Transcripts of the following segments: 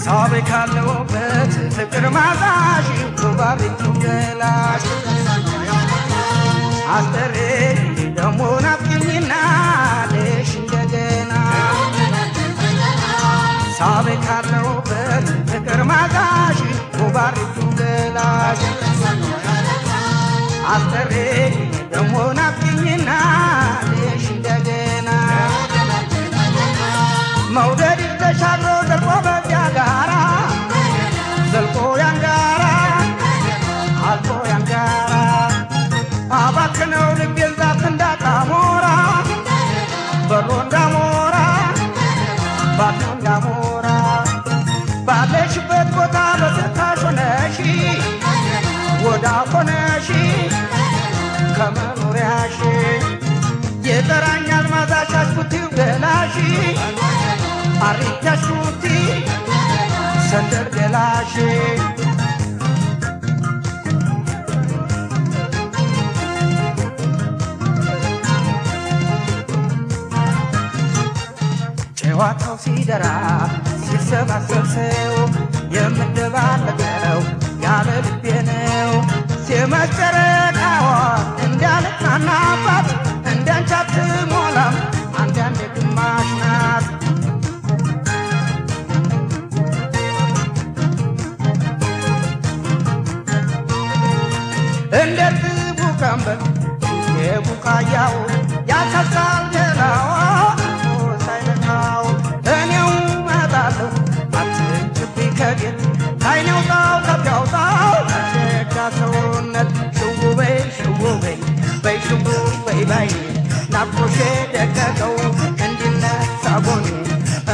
ሳበካለውበት ፍቅር ማዛሽ ኩባሪቱ ገላሽ አስተሬ ደሞ ናፍቂኝና ልሽ እንደገና ሳበካለውበት ፍቅር ማዛሽ ኩባሪቱ ገላሽ አስተሬ ደሞ ናፍቂኝና ልሽ እንደገና መውደድ ተሻግሮ ዘልቆ በዚያ ጋራ ዘልቆ ያንጋራ አልፎ ያንጋራ አባክነው ልቤን ዛፍ እንዳጣሞራ በሮ እንዳሞራ ባዶ እንዳሞራ ባለሽበት ቦታ በስታሽ ሆነሺ ወዳ ሆነሺ ከመኖሪያሽ የጠራኛል ማዛሻሽ ቡቲው ገላሺ አሪታሽ ቡቲ ሰንደር ገላሺ ጨዋታው ሲደራ ሲሰባሰብ ሰው የምንደባለቀው ያለ ልቤ ነው ሲመጨረቃዋ እንዳልናናባት እንዳንቺ አትሞላም አንዳንድ ግማሽ ናት እንደ ትቡካምበት የቡቃያው ያሳሳል ገላዋ ሳይነካው እኔው መጣለሁ አትንጭብኝ ከቤት ካይኔው ጣው ከቢያውጣው ሸጋ ሰውነት ሽውበይ ሽውበይ በይ ሽቡ በይ ባይ ናፍቆሼ ደቀቀው እንዲነሳ ጎኔ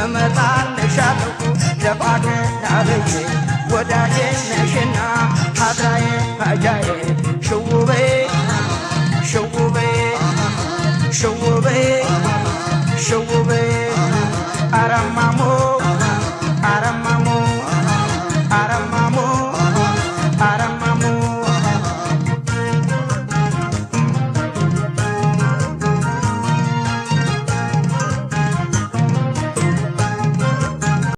እመጣልሻለሁ ደፋ ቀና ብዬ ወዳጄ ነሽና አድራዬ አጃዬ